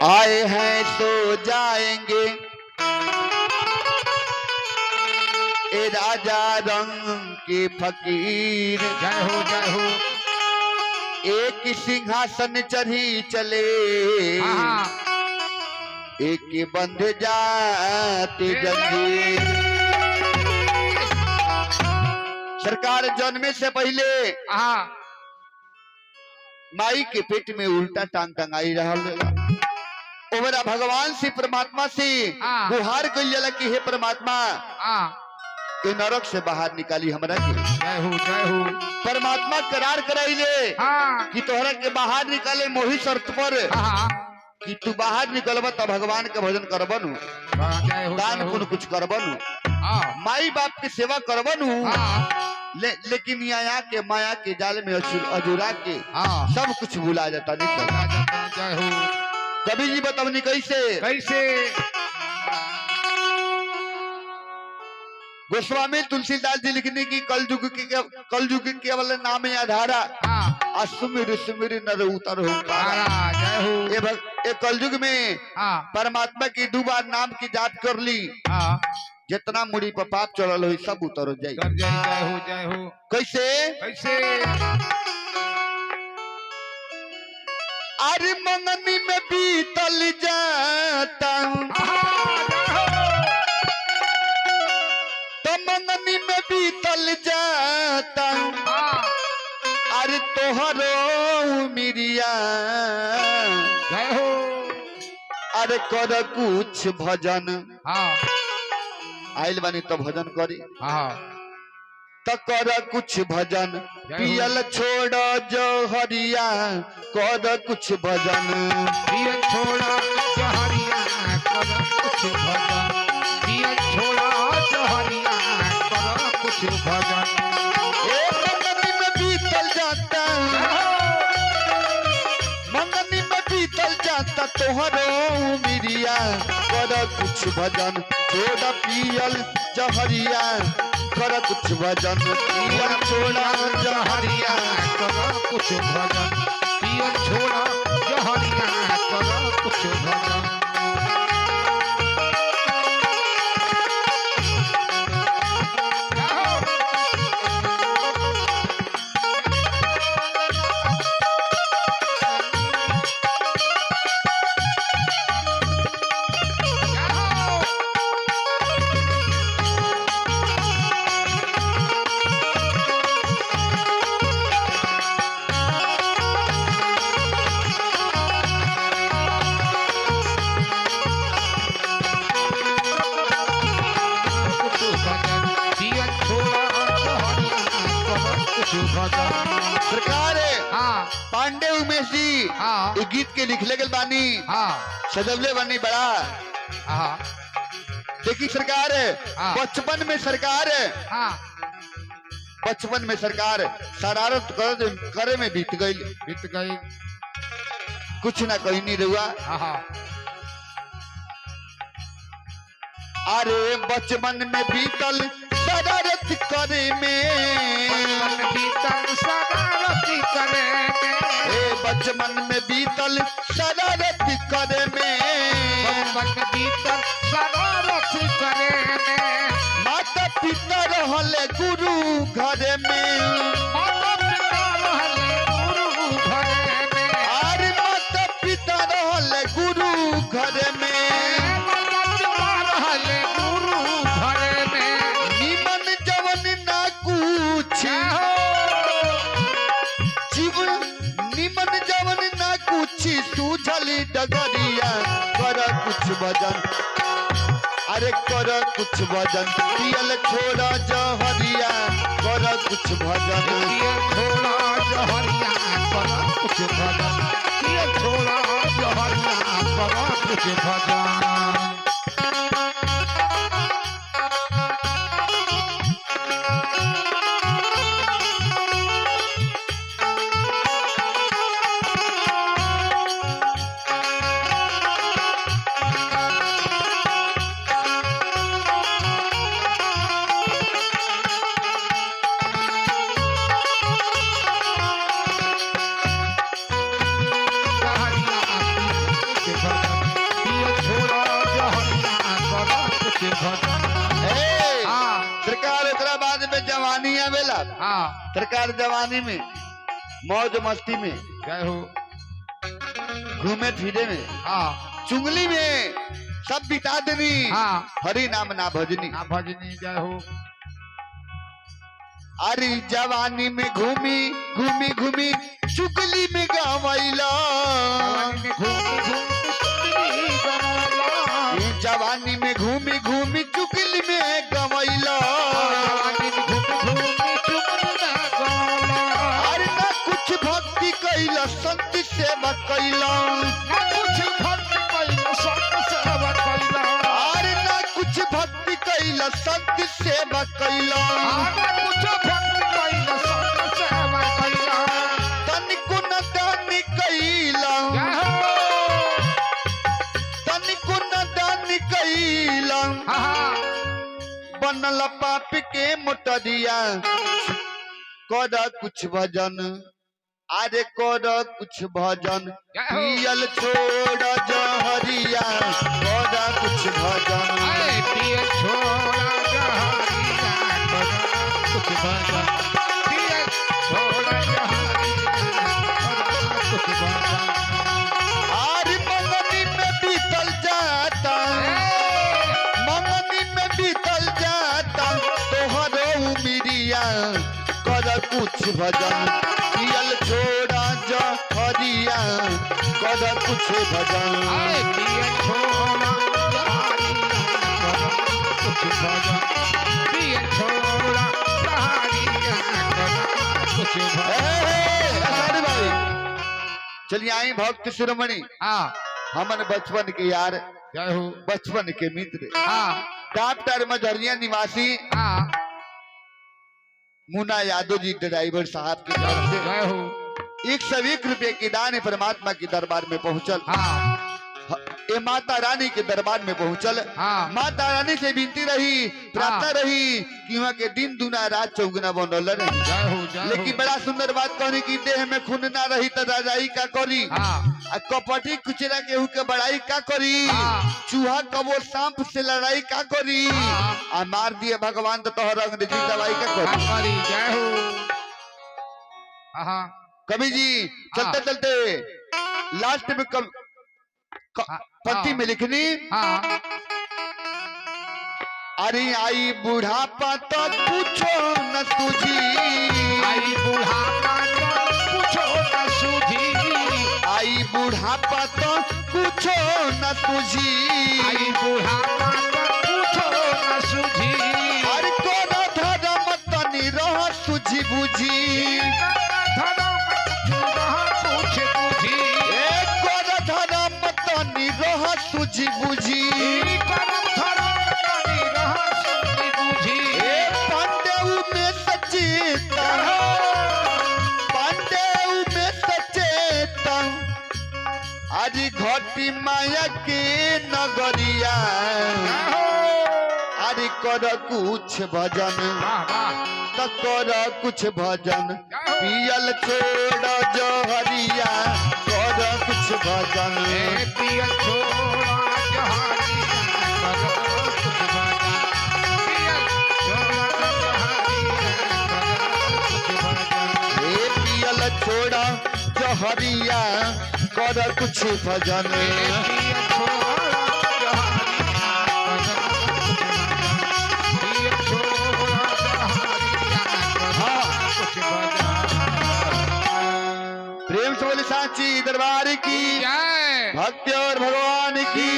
आए हैं तो जाएंगे ए राजा रंग के फकीर। जय हो जय हो। एक सिंहासन चढ़ी चले एक बंध जाते जंजीर। सरकार जन्मे से पहले माई के पेट में उल्टा टांग टंगाई रहा। ओबरा भगवान से परमात्मा से गुहार कइल जाला कि हे परमात्मा ये नरक से बाहर निकाली हमरा के। जय हो जय हो। परमात्मा करार कराइले कि तोहरा के बाहर निकाले मोही शर्त पर कि तू बाहर निकलबा तो भगवान के भजन करबनु, दान पुण्य कुछ करबनु, माई बाप की सेवा करबनु। लेकिन यहाँ के माया के जाल में अजुरा के सब कुछ भुला जाता नहीं। जय हो। कबीर जी बतावनी कैसे कैसे। गोस्वामी तुलसीदास जी लिखने की कलयुग के केवल नाम आधारा असुमिर सुमिर नर उतर हो। जय हो। ये कलयुग में परमात्मा की 2 बार नाम की जाप कर ली, जितना मुड़ी पर पाप चढ़ल हो सब उतर जाए। जय हो जय हो। कैसे कैसे। अरे मंगनी में बीतल जाता तो मंगनी में बीतल जाता अरे तोहरो मिरिया। जय हो। अरे कर कुछ भजन आइल बानी तो भजन करी तो कर कुछ भजन। पियल छोड़ जहरिया कर कुछ भजन। पियल छोड़ा जहरिया कर कुछ भजन। पियल छोड़ा जहरिया कर कुछ भजन। मंगनी में बीतल जाता मंगनी में बीतल जाता तोहरो मिरिया कर कुछ भजन। छोड़ पियल जहरिया कर कुछ भजन। पियल छोड़ा जहरिया कर कुछ भजन। पियल छोड़ा जहरिया कर कुछ भजन। सरकार पांडे उमेश जी गीत के लिखले गल बानी सजवले बानी बड़ा। देखी सरकार बचपन में सरकार शरारत करे में बीत गई। कुछ ना कहीं नहीं रुआ। अरे बचपन में बीतल शरारत करे में। बचपन में बीतल शरारत करे में। माता पिता रहले गुरु घरे में। अरे माता पिता रहले गुरु घरे में। निमन जवन ना कुछ निमन जवन ना कुछ सूझली डगरिया कर कुछ भजन। अरे कर कुछ भजन। पियल छोड़ा जहरिया कर कुछ भजन। छोड़ा जहरिया कर कुछ भजन। छोड़ा जहरिया कर कुछ भजन। भजन। सरकार ओकरा बाद में जवानी आवेला। हाँ सरकार जवानी में मौज मस्ती में जय हो। घूमे फिरे में हाँ चुंगली में सब बिता देनी। हाँ हरि नाम ना भजनी। ना भजनी जय हो। अरे जवानी में घूमी घूमी घूमी चुगली में गवैला। जवानी में घूमी घूमी चुगली में गवैला। अरे ना कुछ भक्ति कैला संत सेवा कैला। अरे ना कुछ भक्ति कैला संत सेवा कैला। तनिको न दान कैला तनिको न दान कैला। बनल पाप के मोटरिया कर कुछ भजन। अरे कर कुछ भजन पियल छोड़ जहरिया कर कुछ भजन। अरे मंगनी में बीतल जाता मंगनी में बीतल जाता तोहरो उमिरिया कर कुछ भजन पियल छोड़ा जहरिया कर कुछ भजन। चलिए आई भक्त शिरोमणि हमन बचपन के यार जय हो। बचपन के मित्र हाँ डॉक्टर मझरिया निवासी हाँ मुन्ना यादव जी ड्राइवर साहब की तरफ से जय हो। 101 रुपए की दान परमात्मा के दरबार में पहुंचल। हाँ ये माता रानी के दरबार में पहुंचल। हाँ माता रानी से विनती रही प्रार्थना रही कि वहाँ के दिन दुना रात चौगुना बनल रही। जय हो जय हो। लेकिन बड़ा सुंदर बात कहनी कि देह में खून ना रही तो राजाई का करी। हाँ कपटी कुचरा केहू के बड़ाई का करी। हाँ। चूहा कबो सांप से लड़ाई का करी। हाँ। आ मार दिए भगवान तो तोहर अंग्रेजी दवाई का करी। जय हो। हाँ कवि जी चलते चलते लास्ट में पंक्ति में लिखनी। हाँ अरे आई बुढ़ापा तो पूछो न सूझी। आई बुढ़ापा तो पूछो न सूझी। आई बुढ़ापा तो पूछो न सूझी। आई बुढ़ापा तो पूछो न सूझी। अरे कोनो धर्म तनी रह सूझी बुझी। सूझी बुझी पांडेव में सचेता पांडेव में सचेता। आज घटी माया के नगरिया अरे कर कुछ भजन तो कर कुछ भजन पियल छोड़ जहरिया कर कुछ भजन। पियल छोड़ा पियल छोड़ा जहरिया कर कुछ भजन। प्रेम से बोले सांची दरबार की जय। भक्ति और भगवान की।